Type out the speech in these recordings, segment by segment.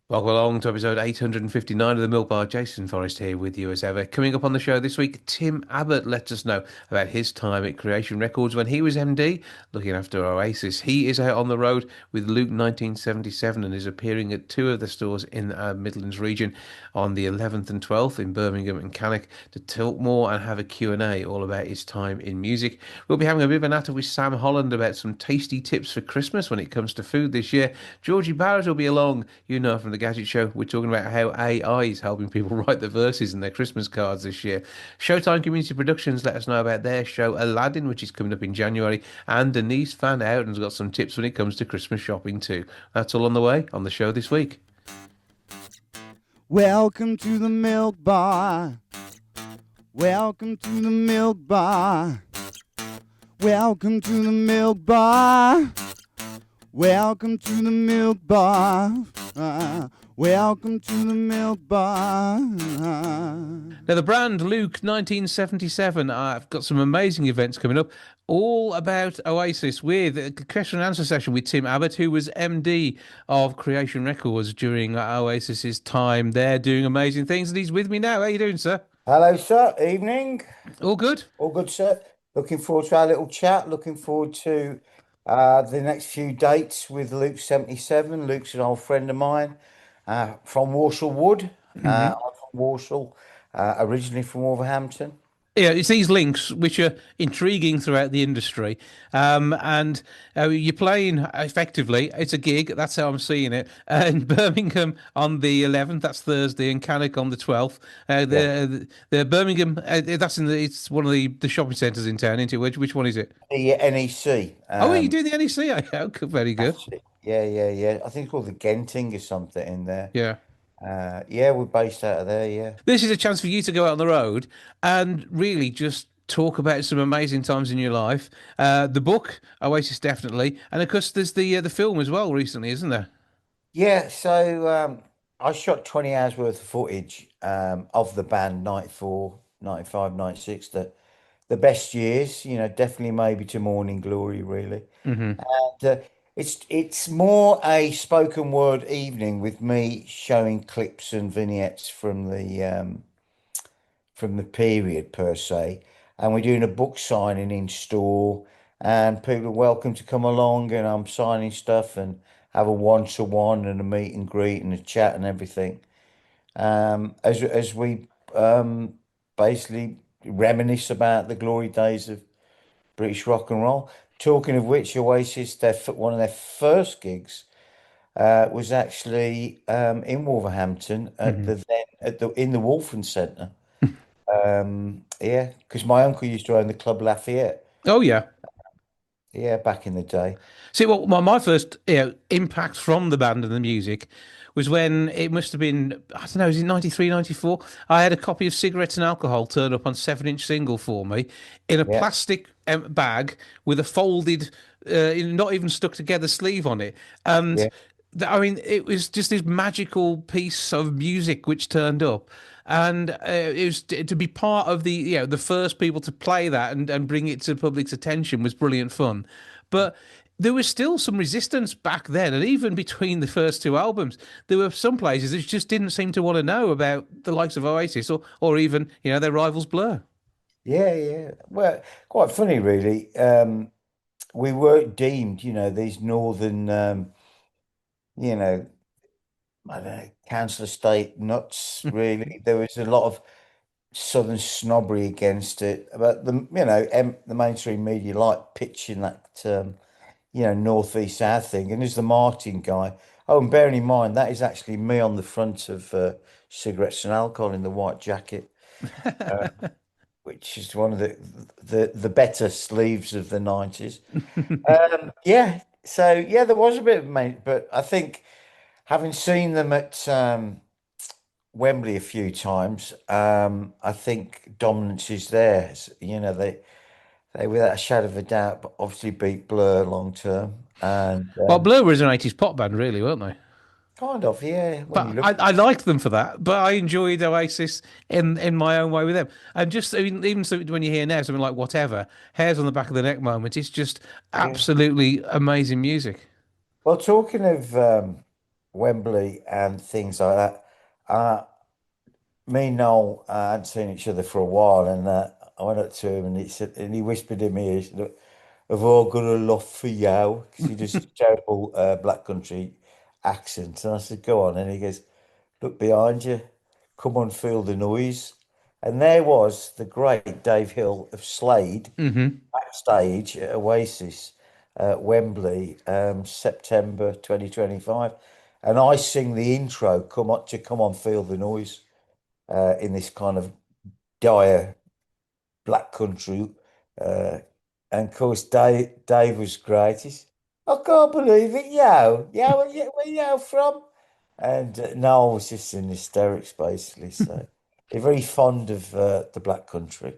Welcome along to episode 859 of the Milk Bar. Jason Forrest here with you as ever. Coming up on the show this week, Tim Abbott lets us know about his time at Creation Records when he was MD, looking after Oasis. He is out on the road with Luke 1977 and is appearing at two of the stores in the Midlands region on the 11th and 12th in Birmingham and Cannock to talk more and have a Q&A all about his time in music. We'll be having a bit of a natter with Sam Holland about some tasty tips for Christmas when it comes to food this year. Georgie Barrett will be along, you know, from the Gadget Show. We're talking about how AI is helping people write the verses in their Christmas cards this year. Showtime Community Productions let us know about their show Aladdin, which is coming up in January, and Denise Van Outen's got some tips when it comes to Christmas shopping too. That's all on the way on the show this week. Welcome to the Milk Bar. Welcome to the Milk Bar. Welcome to the Milk Bar. Welcome to the Milk Bar. Welcome to the Milk Bar. Now, the brand Luke 1977, I've got some amazing events coming up, all about Oasis with a question and answer session with Tim Abbot, who was MD of Creation Records during Oasis's time there, doing amazing things. And he's with me now. How you doing, sir? Hello, sir. Evening. All good? All good, sir. Looking forward to our little chat. Looking forward to the next few dates with Luke 77. Luke's an old friend of mine from Walsall Wood. I'm from Walsall, originally from Wolverhampton. Yeah, it's these links which are intriguing throughout the industry. And you're playing effectively, it's a gig, that's how I'm seeing it, in Birmingham on the 11th, that's Thursday, and Cannock on the 12th. Yeah. The Birmingham, that's it's one of the shopping centres in town, isn't it? Which one is it? The NEC. Oh, are you doing the NEC? Oh, very good. That's it. Yeah. I think it's called the Genting or something in there. Yeah. Yeah, we're based out of there, yeah. This is a chance for you to go out on the road and really just talk about some amazing times in your life. The book, Oasis, definitely, and of course there's the film as well recently, isn't there? Yeah, so I shot 20 hours worth of footage of the band 94, 95, 96. The best years, definitely maybe to Morning Glory, really. Hmm. And it's more a spoken word evening with me showing clips and vignettes from the period per se. And we're doing a book signing in store, and people are welcome to come along. And I'm signing stuff and have a one-to-one and a meet and greet and a chat and everything. As we basically reminisce about the glory days of British rock and roll. Talking of which, Oasis, one of their first gigs was actually in Wolverhampton at Hmm. the then at the in the Wolfen Centre. Yeah, because my uncle used to own the Club Lafayette. Oh yeah. Yeah, back in the day. See, well, my first impact from the band and the music was when it must have been, I don't know, is it 93, 94? I had a copy of Cigarettes and Alcohol turn up on 7-inch single for me in a Yeah, plastic bag with a folded, not even stuck together sleeve on it. And yeah, I mean, it was just this magical piece of music which turned up. And it was to be part of the first people to play that and bring it to the public's attention was brilliant fun. But there was still some resistance back then, and even between the first two albums, there were some places that just didn't seem to want to know about the likes of Oasis or even their rivals Blur. yeah. Well, quite funny, really. We weren't deemed, these northern, you know, I don't know, council estate nuts, really. There was a lot of southern snobbery against it, but the mainstream media like pitching that northeast south thing. And as the marketing guy, oh, and bearing in mind that is actually me on the front of Cigarettes and Alcohol in the white jacket, uh, which is one of the better sleeves of the 90s. Yeah, so yeah, there was a bit of mate, but I think having seen them at Wembley a few times, I think dominance is theirs. They without a shadow of a doubt, but obviously beat Blur long term, and Well, Blur was an 80s pop band, really, weren't they? kind of, yeah. When you But look, I liked them for that. But I enjoyed Oasis in my own way with them. And just even so when you hear now something like Whatever, Hairs on the Back of the Neck moment, it's just yeah. absolutely amazing music. Well, talking of Wembley and things like that. Uh, Me and Noel hadn't seen each other for a while, and I went up to him and he said, and he whispered in my ear, he said, "Look, I've all got a love for you," because he does this terrible black country accent. And I said, "Go on," and he goes, "Look behind you, come on, feel the noise." And there was the great Dave Hill of Slade Hmm. backstage at Oasis at Wembley, September 2025. And I sing the intro, come on, feel the noise, in this kind of dire black country. Uh, and of course, Dave was great. I can't believe it, yo, where you from? And Noel was just in hysterics, basically. So they're very fond of the black country.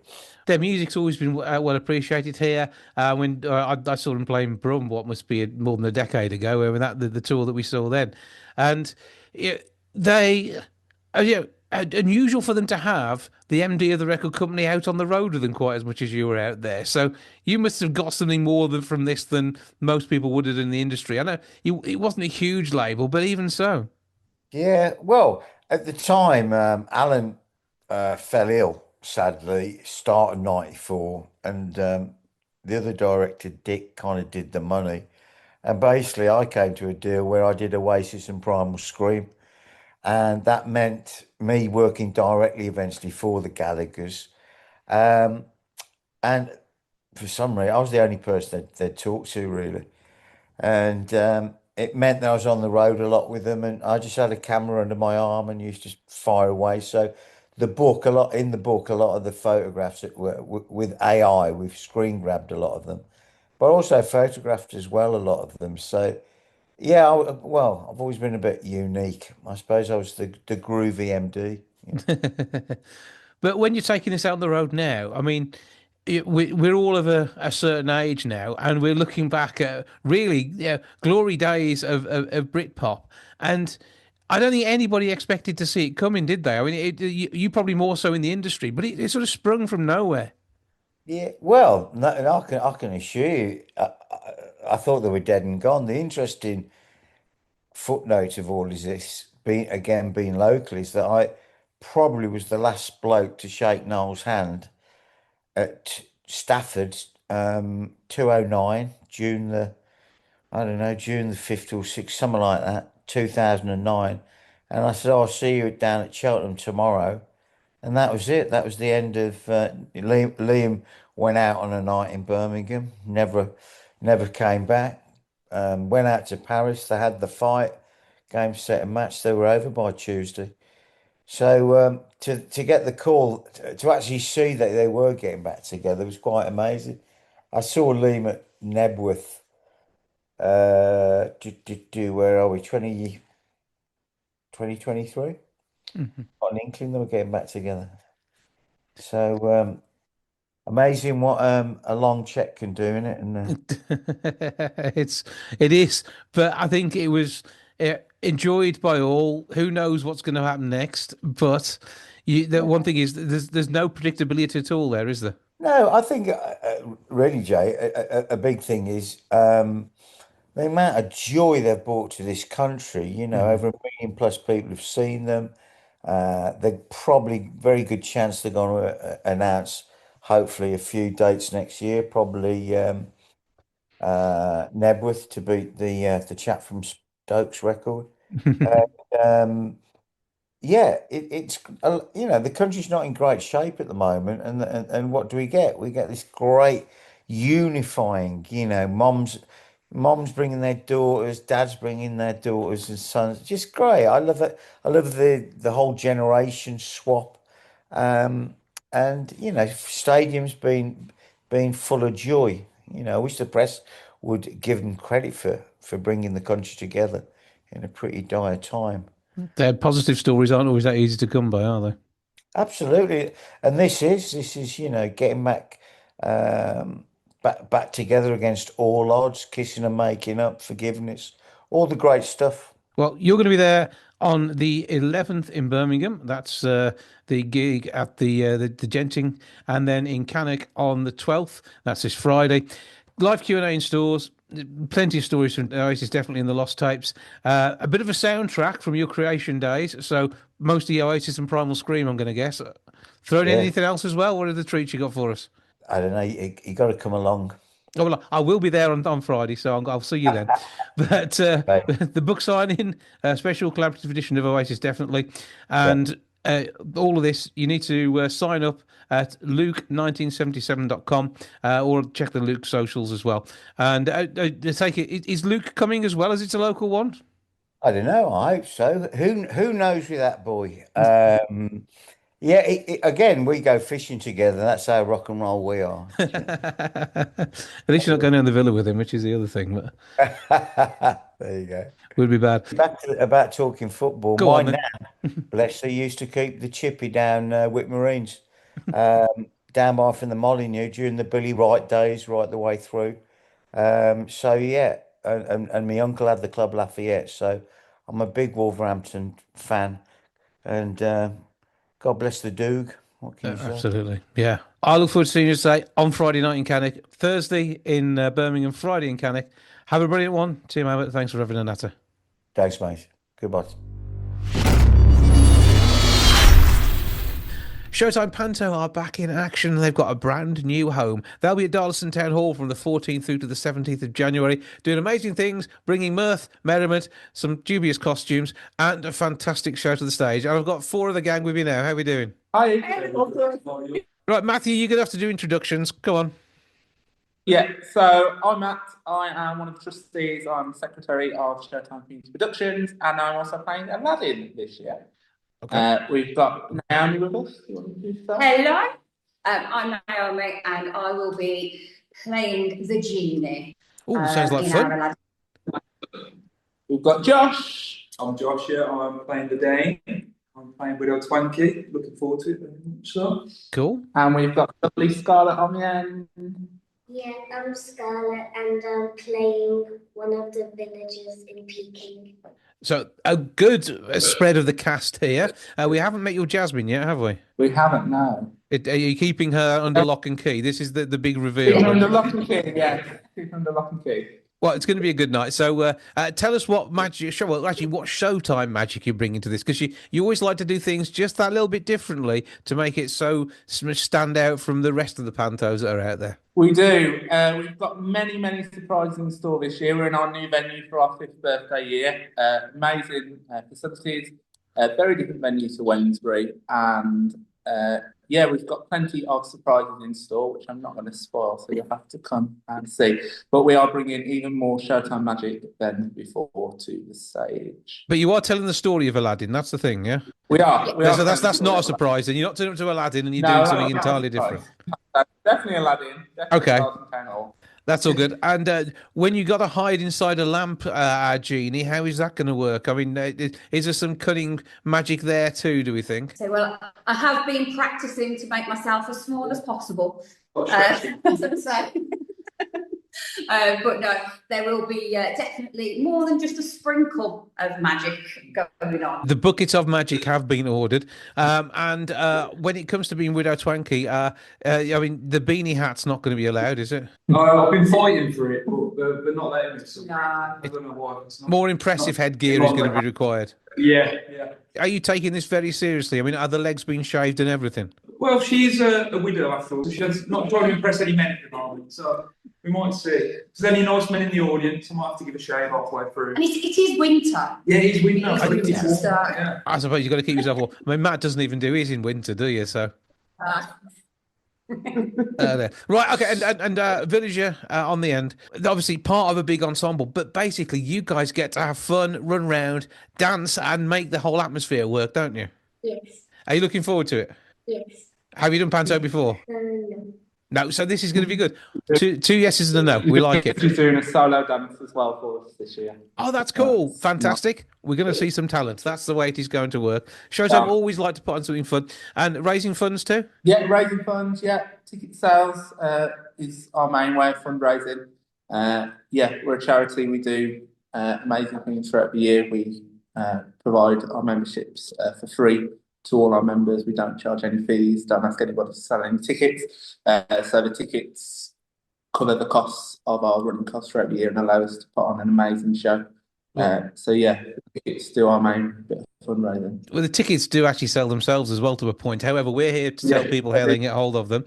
Their music's always been well appreciated here. When I saw them playing Brum, what must be more than a decade ago, when the tour that we saw then, and they, unusual for them to have the MD of the record company out on the road with them quite as much as you were out there. So you must have got something more from this than most people would have in the industry. I know it wasn't a huge label, but even so. Yeah, well, at the time, Alan fell ill, sadly, start of '94, and the other director, Dick, kind of did the money. And basically, I came to a deal where I did Oasis and Primal Scream, and that meant me working directly eventually for the Gallaghers. Um, and for some reason, I was the only person they'd talk to, really. And it meant that I was on the road a lot with them, and I just had a camera under my arm and used to fire away. So in the book, a lot of the photographs that were with AI, we've screen grabbed a lot of them, but also photographed as well a lot of them. So yeah, well, I've always been a bit unique. I suppose I was the groovy MD. But when you're taking this out on the road now, I mean, we're all of a certain age now, and we're looking back at really, glory days of Britpop. And I don't think anybody expected to see it coming, did they? I mean, you probably more so in the industry, but it sort of sprung from nowhere. Yeah, well, no, I can assure you, I thought they were dead and gone. The interesting footnote of all is this, being local, is that I probably was the last bloke to shake Noel's hand at Stafford, 209, I don't know, June the 5th or 6th, something like that, 2009. And I said, "Oh, I'll see you down at Cheltenham tomorrow." And that was it. That was the end of Liam went out on a night in Birmingham, never came back. Went out to Paris. They had the fight, game, set, and match. They were over by Tuesday. So to get the call to actually see that they were getting back together was quite amazing. I saw Liam at Nebworth. Where are we? 2023 on Inkling. They were getting back together. So amazing what a long check can do in it. And It's it is, but I think it was enjoyed by all. Who knows what's going to happen next? But the one thing is, there's no predictability at all there, is there? no, I think really, Jay, a big thing is the amount of joy they've brought to this country. Hmm. Over 1 million plus people have seen them. They're probably very good chance they're going to announce hopefully a few dates next year. Probably Nebworth to beat the chap from Stokes record. Um, yeah, the country's not in great shape at the moment, and what do we get? We get this great unifying. Moms bringing their daughters, dads bringing their daughters and sons. Just great. I love it. I love the whole generation swap, um, and stadiums being full of joy. I wish the press would give them credit for bringing the country together in a pretty dire time. Their positive stories aren't always that easy to come by, are they? Absolutely. And this is, getting um back together against all odds, kissing and making up, forgiveness, all the great stuff. Well, you're going to be there on the 11th in Birmingham. That's the gig at the Genting, and then in Cannock on the 12th. That's this Friday. Live Q&A in stores. Plenty of stories from Oasis, definitely in the Lost Tapes. A bit of a soundtrack from your creation days. So mostly Oasis and Primal Scream, I'm going to guess. Throw in Yeah, anything else as well? What are the treats you got for us? I don't know. You got to come along. Oh, well, I will be there on Friday, so I'll see you then. But Right. the book signing, special collaborative edition of Oasis, definitely. Yeah. And all of this, you need to sign up at luke1977.com or check the Luke socials as well. And take it, is Luke coming as well as it's a local one? I don't know. I hope so. Who knows with that boy? Yeah. Again, we go fishing together. That's how rock and roll we are. At least you're not going down the villa with him, which is the other thing, but There you go. would be bad. Back to about talking football. Go My on nan, then. bless her, used to keep the chippy down Wick Marines, down by from the Molyneux during the Billy Wright days, right the way through. So yeah, and my uncle had the Club Lafayette, so I'm a big Wolverhampton fan, and God bless the Doog. What can you say? Absolutely. Yeah. I look forward to seeing you say on Friday night in Cannock, Thursday in Birmingham, Friday in Cannock. Have a brilliant one. Tim Abbott, thanks for having a natter. Thanks, mate. Goodbye. Showtime Panto are back in action. They've got a brand new home. They'll be at Darlaston Town Hall from the 14th through to the 17th of January, doing amazing things, bringing mirth, merriment, some dubious costumes, and a fantastic show to the stage. And I've got four of the gang with me now. How are we doing? Hi. Right, Matthew, you're going to have to do introductions. Come on. Yeah, so I'm Matt. I am one of the trustees. I'm secretary of Showtime Community Productions, and I'm also playing Aladdin this year. Okay. We've got Naomi with us. You want to do that? Hello, I'm Naomi and I will be playing the genie. Oh, sounds like in fun. our Aladdin. We've got Josh. I'm Josh, yeah. I'm playing the Dane. I'm playing Widow Twanky. Looking forward to it very much so. Cool. And we've got lovely Scarlett on the end. Yeah, I'm Scarlett and I'm playing one of the villagers in Peking. So a good spread of the cast here. We haven't met your Jasmine yet, have we? We haven't now. Are you keeping her under lock and key? This is the big reveal. Keep under lock and key, yeah. Keep under lock and key. Well, it's going to be a good night. So tell us what magic show, well, actually, what Showtime magic you're bringing to this, because you always like to do things just that little bit differently to make it so stand out from the rest of the pantos that are out there. We do. We've got many surprises in store this year. We're in our new venue for our 5th birthday year. Amazing facilities, very different venue to Wednesbury, and yeah, we've got plenty of surprises in store, which I'm not going to spoil, so you'll have to come and see. But we are bringing even more Showtime magic than before to the stage. But you are telling the story of Aladdin. That's the thing, yeah. We are. So that's not a surprise. Then you're not turning up to Aladdin and you're doing something entirely different. Definitely Aladdin. Definitely Okay. Aladdin. That's all good. And when you got to hide inside a lamp, Genie, how is that going to work? I mean, is there some cunning magic there too, do we think? So, well, I have been practicing to make myself as small as possible. But no, there will be definitely more than just a sprinkle of magic going on. The buckets of magic have been ordered. And when it comes to being Widow Twanky, I mean, the beanie hat's not going to be allowed, is it? I've been fighting for it, but they're not letting me. No. I don't know why. It's not, More impressive headgear is going to be required. yeah. Are you taking this very seriously? I mean, are the legs being shaved and everything? Well, she's a widow, I thought. She's not trying to impress any men at the moment, so we might see. If there's any nice men in the audience, I might have to give a shave halfway through. And it is winter. Yeah, it's winter. It is winter, It's warm. so- Yeah. I suppose you've got to keep yourself warm. I mean, Matt doesn't even do his in winter, do you? So. There. Right, okay, and Villager on the end, obviously part of a big ensemble, but basically you guys get to have fun, run round, dance, and make the whole atmosphere work, don't you? Yes, Are you looking forward to it? yes. Have you done panto before? No. No, so this is going to be good. Two yeses and a no. We like it. She's doing a solo dance as well for us this year. Oh, that's cool. Fantastic. We're going to see some talent. That's the way it is going to work. Showtime always like to put on something fun. And raising funds too? Yeah, raising funds, yeah. Ticket sales is our main way of fundraising. Yeah, we're a charity. We do amazing things throughout the year. We provide our memberships for free to all our members. We don't charge any fees, don't ask anybody to sell any tickets. So the tickets cover the costs of our running costs throughout the year and allow us to put on an amazing show. So yeah, it's still our main bit of fundraising. Well, the tickets do actually sell themselves as well to a point. However, we're here to tell people how they can get hold of them.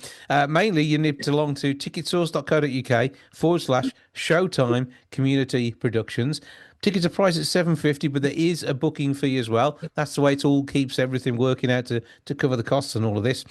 Mainly, you nip along to ticketsource.co.uk/Showtime Community Productions. Tickets are priced at £7.50, but there is a booking fee as well. That's the way it all keeps everything working out to cover the costs and all of this.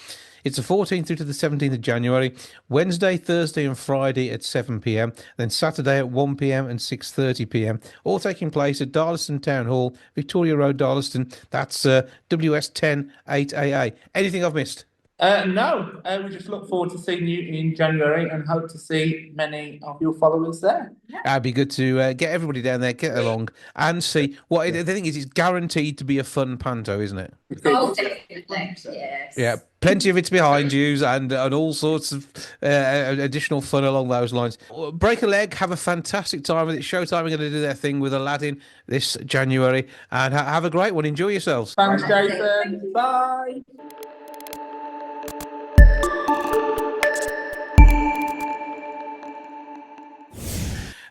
It's the 14th through to the 17th of January, Wednesday, Thursday, and Friday at 7 p.m., then Saturday at 1 p.m. and 6:30 p.m., all taking place at Darlaston Town Hall, Victoria Road, Darlaston. That's WS10 8AA. Anything I've missed? No, we just look forward to seeing you in January and hope to see many of your followers there. It'd be good to get everybody down there, get along, and see what the thing is. It's guaranteed to be a fun panto, isn't it? Oh, definitely. Yes. Yeah, plenty of it's behind you, and all sorts of additional fun along those lines. Break a leg, have a fantastic time with it. Showtime are going to do their thing with Aladdin this January, and have a great one. Enjoy yourselves. Thanks, Jason. Bye.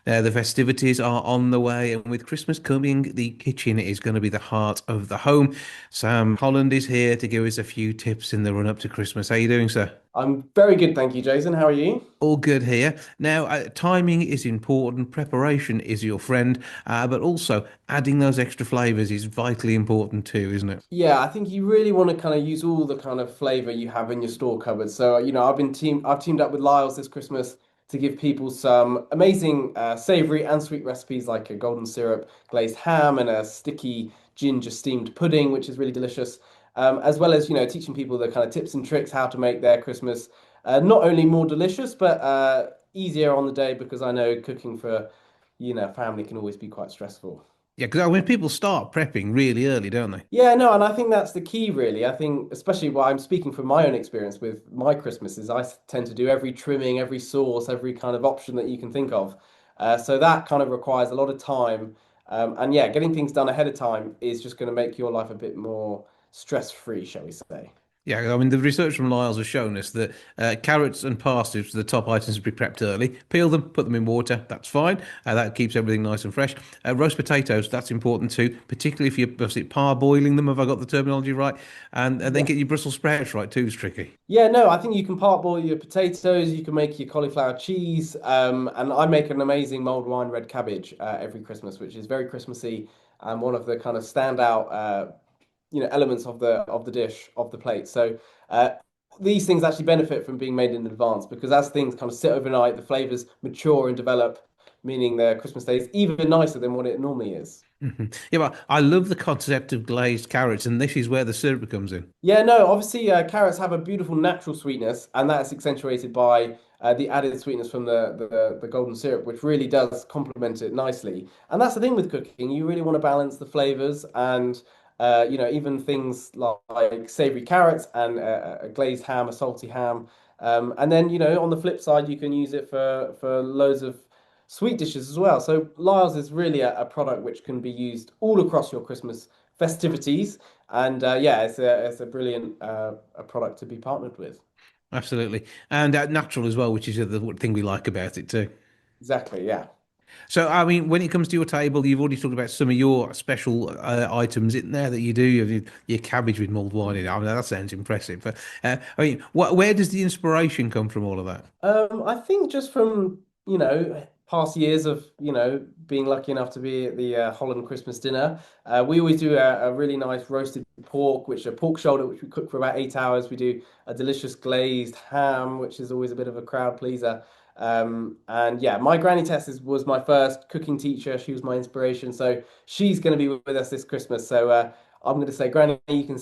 The festivities are on the way, and with Christmas coming, the kitchen is going to be the heart of the home. Sam Holland is here to give us a few tips in the run up to Christmas. How are you doing, sir? I'm very good, thank you, Jason. How are you? All good here. Now, timing is important, preparation is your friend, but also adding those extra flavors is vitally important too, isn't it? Yeah, I think you really want to kind of use all the kind of flavor you have in your store cupboard. So, I've teamed up with Lyle's this Christmas to give people some amazing savory and sweet recipes like a golden syrup glazed ham and a sticky ginger steamed pudding, which is really delicious. As well as, teaching people the kind of tips and tricks how to make their Christmas not only more delicious, but easier on the day, because I know cooking for, family can always be quite stressful. Yeah, because when people start prepping really early, don't they? Yeah, no, and I think that's the key, really. I think, especially while I'm speaking from my own experience with my Christmases, tend to do every trimming, every sauce, every kind of option that you can think of. So that kind of requires a lot of time. And yeah, getting things done ahead of time is just going to make your life a bit more stress-free, shall we say. Yeah, I mean, the research from Lyle's has shown us that carrots and parsnips are the top items to be prepped early. Peel them, put them in water, that's fine. That keeps everything nice and fresh. Roast potatoes, that's important too, particularly if you're parboiling them, have I got the terminology right? And then get your Brussels sprouts right too is tricky. Yeah, no, I think you can parboil your potatoes, you can make your cauliflower cheese, and I make an amazing mulled wine red cabbage every Christmas, which is very Christmassy and one of the kind of standout elements of the dish, of the plate. So these things actually benefit from being made in advance, because as things kind of sit overnight, the flavors mature and develop, meaning the Christmas day is even nicer than what it normally is. Yeah, but I love the concept of glazed carrots, and this is where the syrup comes in. Yeah, no, obviously carrots have a beautiful natural sweetness, and that's accentuated by the added sweetness from the golden syrup, which really does complement it nicely. And that's the thing with cooking, you really want to balance the flavors, and even things like savory carrots and a glazed ham, a salty ham. And then, on the flip side, you can use it for loads of sweet dishes as well. So Lyle's is really a product which can be used all across your Christmas festivities. And yeah, it's a brilliant a product to be partnered with. Absolutely. And natural as well, which is the thing we like about it too. Exactly, yeah. So, I mean, when it comes to your table, you've already talked about some of your special items in there that you do. You have your cabbage with mulled wine in it. I mean, that sounds impressive. But I mean, where does the inspiration come from all of that? I think just from, past years of, being lucky enough to be at the Holland Christmas dinner. We always do a really nice roasted pork, which a pork shoulder, which we cook for about 8 hours. We do a delicious glazed ham, which is always a bit of a crowd pleaser. And yeah, my granny was my first cooking teacher. She was my inspiration. So she's going to be with us this Christmas. So I'm going to say, Granny, you can,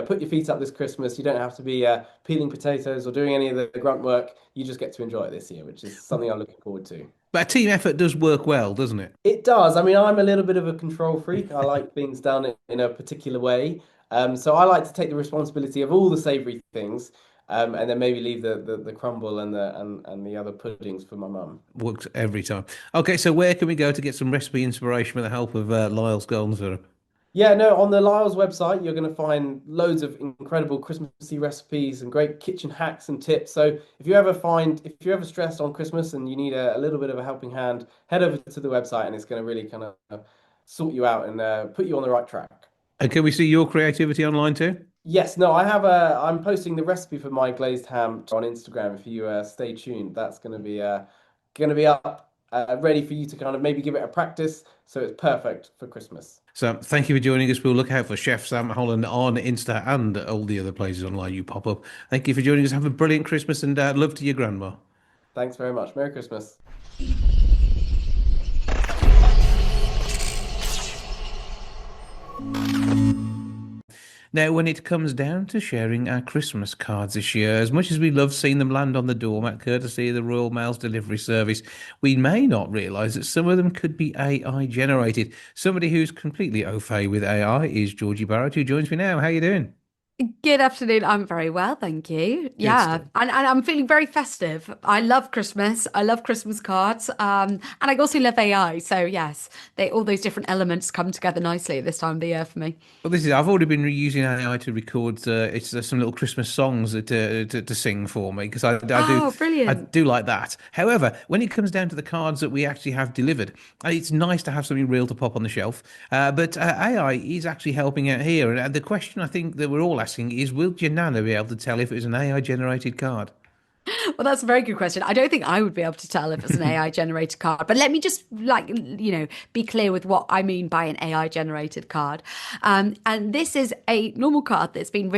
put your feet up this Christmas. You don't have to be peeling potatoes or doing any of the grunt work. You just get to enjoy it this year, which is something I'm looking forward to. But a team effort does work well, doesn't it? It does. I mean, I'm a little bit of a control freak. I like things done in a particular way. So I like to take the responsibility of all the savory things. And then maybe leave the crumble and the other puddings for my mum. Works every time. Okay, so where can we go to get some recipe inspiration with the help of Lyle's Golden Syrup? Yeah, no, on the Lyle's website, you're going to find loads of incredible Christmassy recipes and great kitchen hacks and tips. So if you're ever stressed on Christmas and you need a little bit of a helping hand, head over to the website and it's going to really kind of sort you out and put you on the right track. And can we see your creativity online too? Yes, no, I'm posting the recipe for my glazed ham on Instagram. If you stay tuned, that's going to be up ready for you to kind of maybe give it a practice. So it's perfect for Christmas. So thank you for joining us. We'll look out for Chef Sam Holland on Insta and all the other places online you pop up. Thank you for joining us. Have a brilliant Christmas and love to your grandma. Thanks very much. Merry Christmas. Now, when it comes down to sharing our Christmas cards this year, as much as we love seeing them land on the doormat courtesy of the Royal Mail's delivery service, we may not realise that some of them could be AI generated. Somebody who's completely au fait with AI is Georgie Barrett, who joins me now. How you doing? Good afternoon. I'm very well, thank you. Good Yeah, stuff. and I'm feeling very festive. I love Christmas. I love Christmas cards. And I also love AI. So yes, they all those different elements come together nicely at this time of the year for me. Well, I've already been using AI to record some little Christmas songs to sing for me because Oh, I brilliant. do like that. However, when it comes down to the cards that we actually have delivered, it's nice to have something real to pop on the shelf. But AI is actually helping out here, and the question I think that we're all asking is, will Janana be able to tell if it was an AI generated card? Well, that's a very good question. I don't think I would be able to tell if it's an AI generated card, but let me just be clear with what I mean by an AI generated card. And this is a normal card that's been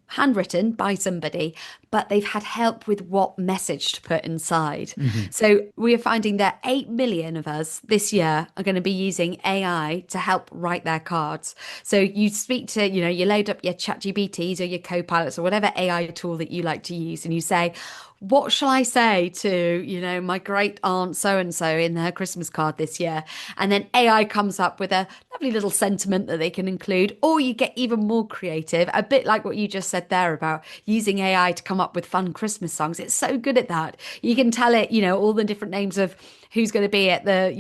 handwritten by somebody, but they've had help with what message to put inside. So we are finding that 8 million of us this year are going to be using AI to help write their cards. So you speak to, you load up your ChatGPTs or your Copilots or whatever AI tool that you like to use, and you say, what shall I say to, my great aunt so and so in her Christmas card this year? And then AI comes up with a lovely little sentiment that they can include, or you get even more creative, a bit like what you just said there about using AI to come up with fun Christmas songs. It's so good at that. You can tell it, all the different names of who's going to be at the,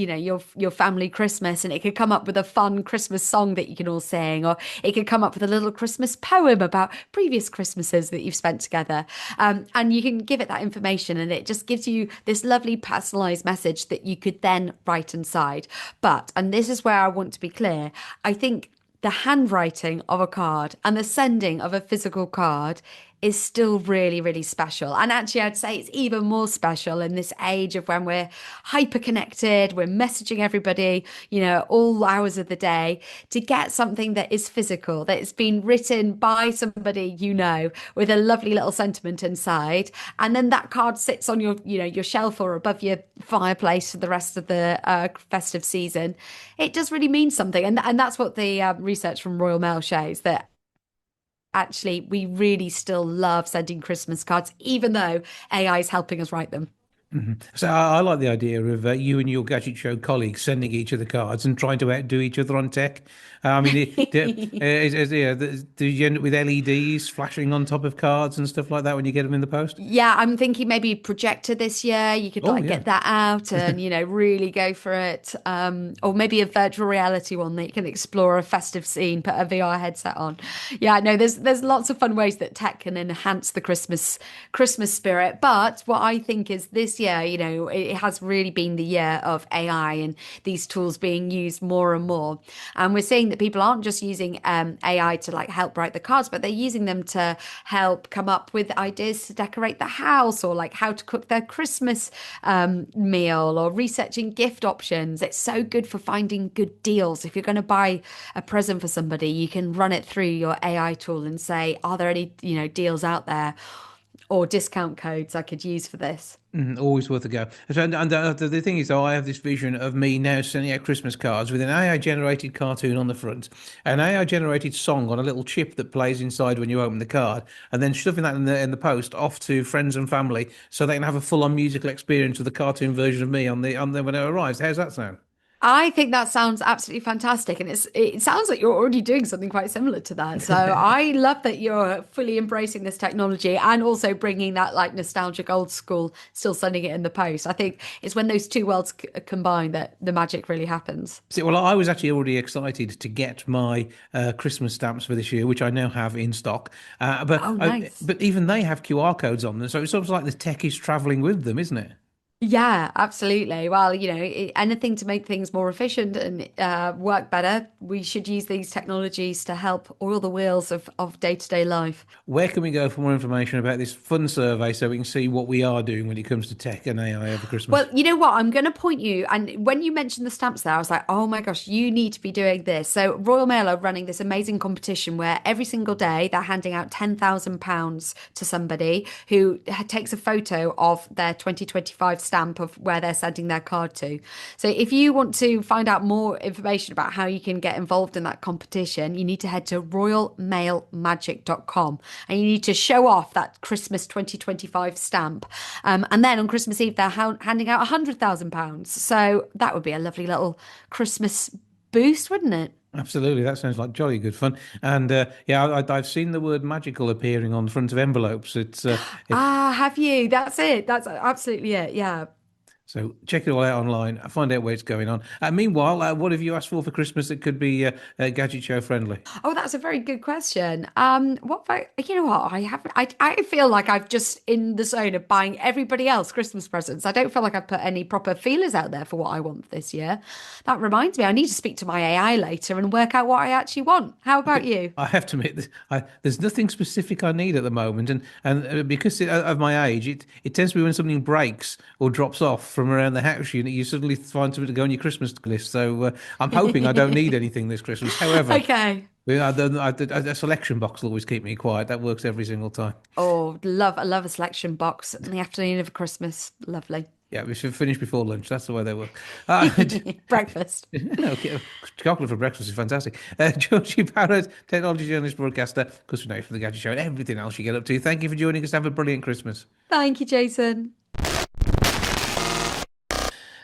your family Christmas, and it could come up with a fun Christmas song that you can all sing, or it could come up with a little Christmas poem about previous Christmases that you've spent together. And you can give it that information, and it just gives you this lovely personalized message that you could then write inside. But, and this is where I want to be clear, I think the handwriting of a card and the sending of a physical card is still really, really special. And actually, I'd say it's even more special in this age of when we're hyper connected, we're messaging everybody, all hours of the day, to get something that is physical, that it's been written by somebody with a lovely little sentiment inside. And then that card sits on your shelf or above your fireplace for the rest of the festive season. It does really mean something. And that's what the research from Royal Mail shows, that actually we really still love sending Christmas cards, even though AI is helping us write them. So I like the idea of you and your Gadget Show colleagues sending each other cards and trying to outdo each other on tech. I mean, do you end up with LEDs flashing on top of cards and stuff like that when you get them in the post? Yeah, I'm thinking maybe projector this year. You could Oh, yeah. get that out and really go for it. Or maybe a virtual reality one that you can explore a festive scene, put a VR headset on. Yeah, no, there's lots of fun ways that tech can enhance the Christmas spirit. But what I think is this year, it has really been the year of AI and these tools being used more and more. And we're seeing that people aren't just using AI to help write the cards, but they're using them to help come up with ideas to decorate the house, or how to cook their Christmas meal, or researching gift options. It's so good for finding good deals. If you're going to buy a present for somebody, you can run it through your AI tool and say, are there any deals out there or discount codes I could use for this? Always worth a go. And the thing is, though, I have this vision of me now sending out Christmas cards with an AI generated cartoon on the front, an AI generated song on a little chip that plays inside when you open the card, and then shoving that in the post off to friends and family so they can have a full on musical experience of the cartoon version of me on the when it arrives. How's that sound? I think that sounds absolutely fantastic, and it sounds like you're already doing something quite similar to that. So I love that you're fully embracing this technology and also bringing that like nostalgic old school, still sending it in the post. I think it's when those two worlds combine that the magic really happens. See, well, I was actually already excited to get my Christmas stamps for this year, which I now have in stock. Oh, nice. But even they have QR codes on them, so it's sort of like the tech is traveling with them, isn't it? Yeah, absolutely. Well, anything to make things more efficient and work better, we should use these technologies to help oil the wheels of day-to-day life. Where can we go for more information about this fun survey so we can see what we are doing when it comes to tech and AI over Christmas? Well, you know what? I'm going to point you. And when you mentioned the stamps there, I was like, oh my gosh, you need to be doing this. So, Royal Mail are running this amazing competition where every single day they're handing out £10,000 to somebody who takes a photo of their 2025 stamp of where they're sending their card to. So, if you want to find out more information about how you can get involved in that competition, you need to head to royalmailmagic.com and you need to show off that Christmas 2025 stamp. And then on Christmas Eve, they're handing out £100,000. So that would be a lovely little Christmas boost, wouldn't it? Absolutely, that sounds like jolly good fun. And yeah, I've seen the word magical appearing on the front of envelopes. Ah, have you? That's it. That's absolutely it. Yeah. So check it all out online. Find out where it's going on. Meanwhile, what have you asked for Christmas that could be Gadget Show friendly? Oh, that's a very good question. What if you know what? I haven't, I feel like I've just in the zone of buying everybody else Christmas presents. I don't feel like I've put any proper feelers out there for what I want this year. That reminds me, I need to speak to my AI later and work out what I actually want. How about you? I have to admit, there's nothing specific I need at the moment, and because of my age, it tends to be when something breaks or drops off from around the house, you suddenly find something to go on your Christmas list. So I'm hoping I don't need anything this Christmas. However, Okay. yeah, a selection box will always keep me quiet. That works every single time. Oh, I love a selection box in the afternoon of Christmas. Lovely. Yeah, we should finish before lunch. That's the way they work. Breakfast. Okay, chocolate for breakfast is fantastic. Georgie Barrett, technology journalist, broadcaster, because we know from the Gadget Show and everything else you get up to. Thank you for joining us. Have a brilliant Christmas. Thank you, Jason.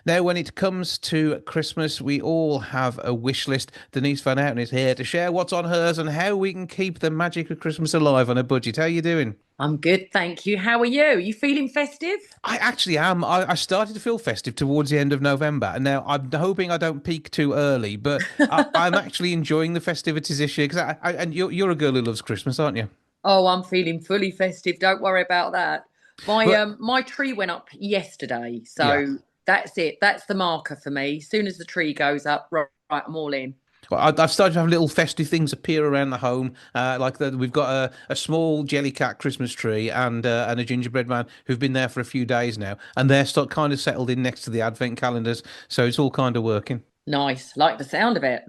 Now, when it comes to Christmas, we all have a wish list. Denise Van Outen is here to share what's on hers and how we can keep the magic of Christmas alive on a budget. How are you doing? I'm good, thank you. How are you? You feeling festive? I actually am. I started to feel festive towards the end of November, and now I'm hoping I don't peak too early. But I'm actually enjoying the festivities this year because and you're a girl who loves Christmas, aren't you? Oh, I'm feeling fully festive. Don't worry about that. My But my tree went up yesterday, so yeah. that's it. That's the marker for me. As soon as the tree goes up, right, I'm all in. Well, I've started to have little festive things appear around the home. We've got a small Jellycat Christmas tree and a gingerbread man who've been there for a few days now, and they're kind of settled in next to the advent calendars, so it's all kind of working. Nice, like the sound of it.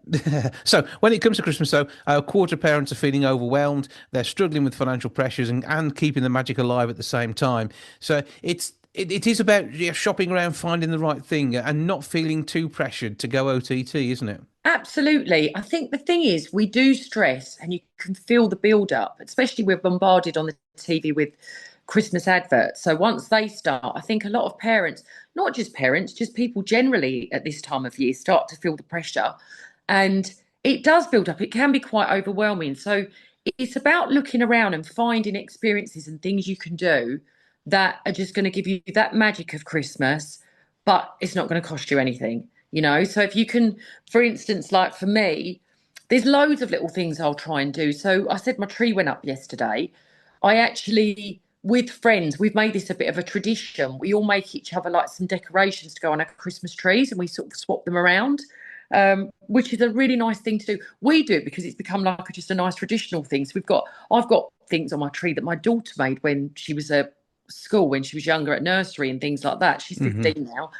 So when it comes to Christmas, though, a quarter of parents are feeling overwhelmed. They're struggling with financial pressures and keeping the magic alive at the same time. So it is about shopping around, finding the right thing, and not feeling too pressured to go OTT, isn't it? Absolutely. I think the thing is, we do stress, and you can feel the build up, especially we're bombarded on the TV with Christmas adverts. So once they start, I think a lot of parents, not just parents, just people generally at this time of year start to feel the pressure. And it does build up. It can be quite overwhelming. So it's about looking around and finding experiences and things you can do that are just going to give you that magic of Christmas, but it's not going to cost you anything, you know? So if you can, for instance, like for me, there's loads of little things I'll try and do. So I said my tree went up yesterday. I actually, with friends, we've made this a bit of a tradition. We all make each other like some decorations to go on our Christmas trees and we sort of swap them around, which is a really nice thing to do. We do it because it's become like just a nice traditional thing. So I've got things on my tree that my daughter made when she was at school, when she was younger at nursery and things like that. She's 15 now.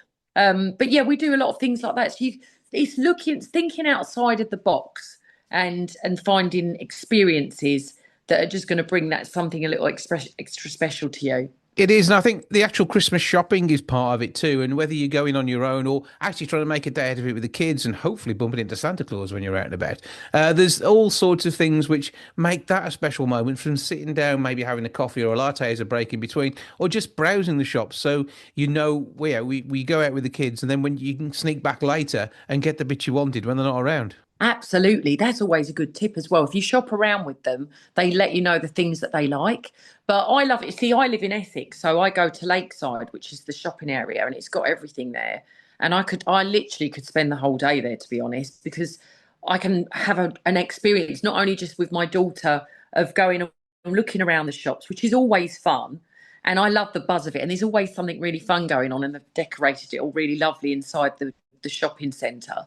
But yeah, we do a lot of things like that. So it's thinking outside of the box and finding experiences that are just going to bring that something a little extra special to you. It is, and I think the actual Christmas shopping is part of it too. And whether you're going on your own or actually trying to make a day out of it with the kids and hopefully bumping into Santa Claus when you're out and about, there's all sorts of things which make that a special moment from sitting down, maybe having a coffee or a latte as a break in between, or just browsing the shops. So, we go out with the kids and then when you can sneak back later and get the bits you wanted when they're not around. Absolutely. That's always a good tip as well. If you shop around with them, they let you know the things that they like. But I love it. See, I live in Essex, so I go to Lakeside, which is the shopping area, and it's got everything there. And I literally could spend the whole day there, to be honest, because I can have an experience, not only just with my daughter of going and looking around the shops, which is always fun. And I love the buzz of it. And there's always something really fun going on, and they've decorated it all really lovely inside the shopping centre.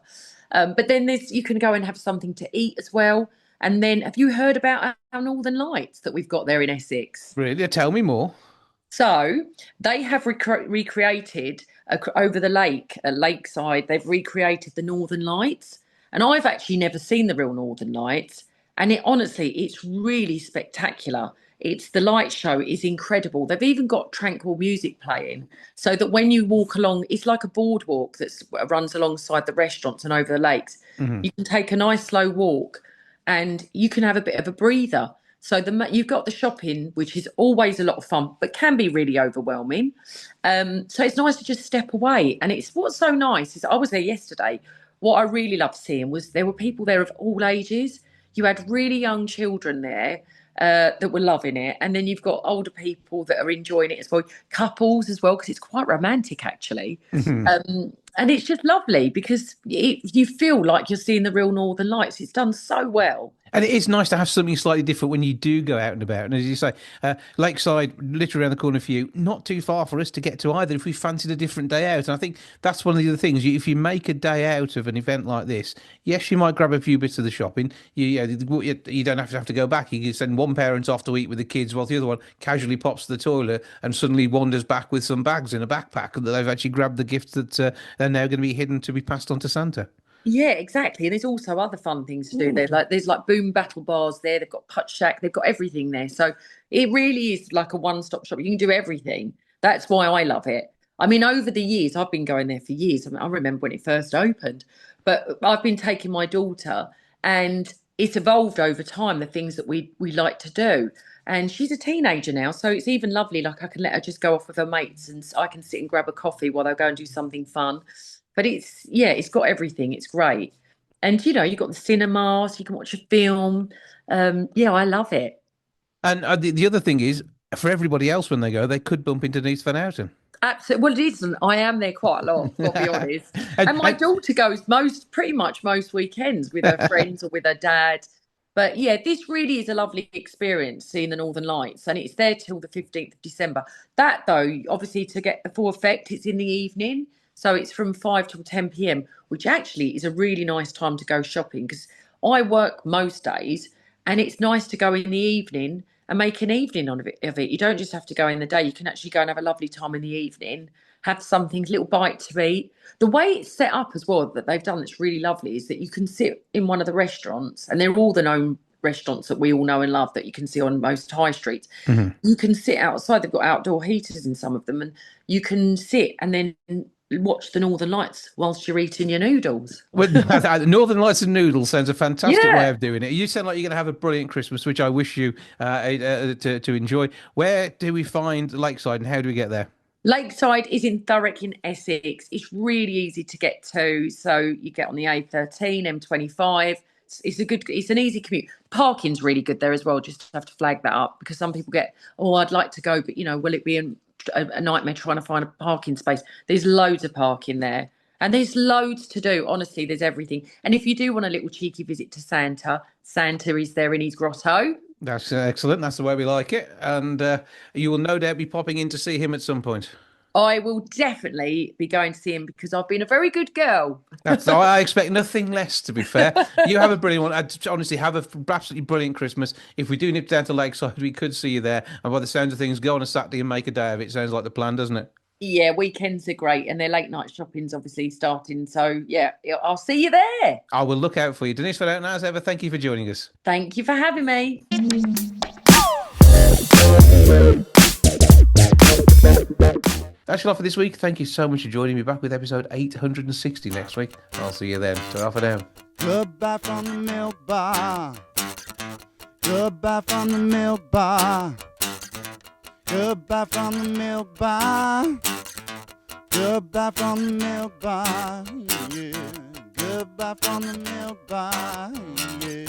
But then you can go and have something to eat as well. And then have you heard about our Northern Lights that we've got there in Essex? Really? Tell me more. So they have recreated over the lake at Lakeside. They've recreated the Northern Lights, and I've actually never seen the real Northern Lights. And it's really spectacular. The light show is incredible. They've even got tranquil music playing, so that when you walk along, it's like a boardwalk that runs alongside the restaurants and over the lakes. Mhm. You can take a nice slow walk, and you can have a bit of a breather. So you've got the shopping, which is always a lot of fun, but can be really overwhelming. So it's nice to just step away. And what's so nice is I was there yesterday. What I really loved seeing was there were people there of all ages. You had really young children there that were loving it, and then you've got older people that are enjoying it as well, couples as well, because it's quite romantic actually. And it's just lovely because you feel like you're seeing the real Northern Lights. It's done so well. And it is nice to have something slightly different when you do go out and about. And as you say, Lakeside, literally around the corner for you, not too far for us to get to either if we fancied a different day out. And I think that's one of the other things. If you make a day out of an event like this, yes, you might grab a few bits of the shopping. You don't have to go back. You can send one parent off to eat with the kids while the other one casually pops to the toilet and suddenly wanders back with some bags in a backpack that they've actually grabbed the gifts that they're now going to be hidden to be passed on to Santa. Yeah, exactly. And there's also other fun things to do there. There's like boom battle bars there. They've got putt shack. They've got everything there. So it really is like a one-stop shop. You can do everything. That's why I love it. I mean, over the years, I've been going there for years. I remember when it first opened, but I've been taking my daughter, and it's evolved over time, the things that we like to do. And she's a teenager now, so it's even lovely. Like I can let her just go off with her mates, and I can sit and grab a coffee while they go and do something fun. But it's got everything. It's great. And, you've got the cinemas, you can watch a film. I love it. And the other thing is, for everybody else when they go, they could bump into Denise Van Outen. Absolutely. Well, it isn't. I am there quite a lot, I'll be honest. And my daughter goes pretty much most weekends with her friends or with her dad. But yeah, this really is a lovely experience, seeing the Northern Lights, and it's there till the 15th of December. That, though, obviously to get the full effect, it's in the evening. So it's from 5 till 10 p.m, which actually is a really nice time to go shopping because I work most days, and it's nice to go in the evening and make an evening of it. You don't just have to go in the day. You can actually go and have a lovely time in the evening, have something, a little bite to eat. The way it's set up as well, that they've done that's really lovely, is that you can sit in one of the restaurants, and they're all the known restaurants that we all know and love that you can see on most high streets. Mm-hmm. You can sit outside. They've got outdoor heaters in some of them, and you can sit and then watch the Northern Lights whilst you're eating your noodles. Well, Northern Lights and noodles sounds a fantastic way of doing it. You sound like you're going to have a brilliant Christmas, which I wish you to enjoy. Where do we find Lakeside, and how do we get there? Lakeside is in Thurrock in Essex. It's really easy to get to. So you get on the A13, M25. It's an easy commute. Parking's really good there as well. Just have to flag that up because some people get, I'd like to go, but will it be a nightmare trying to find a parking space? There's loads of parking there, and there's loads to do. Honestly, there's everything. And if you do want a little cheeky visit to Santa is there in his grotto. That's excellent. That's the way we like it. And you will no doubt be popping in to see him at some point. I will definitely be going to see him because I've been a very good girl. I expect nothing less, to be fair. You have a brilliant one. I honestly have an absolutely brilliant Christmas. If we do nip down to Lakeside, we could see you there. And by the sounds of things, go on a Saturday and make a day of it. Sounds like the plan, doesn't it? Yeah, weekends are great. And their late night shopping's obviously starting. So, yeah, I'll see you there. I will look out for you. Denise Van Outen, as ever, thank you for joining us. Thank you for having me. That's your lot for this week. Thank you so much for joining me. Back with episode 860 next week. I'll see you then. Ta-ra for now. Goodbye from the milk bar. Goodbye from the milk bar. Goodbye from the milk bar. Goodbye from the milk bar. Yeah. Goodbye from the milk bar. Yeah.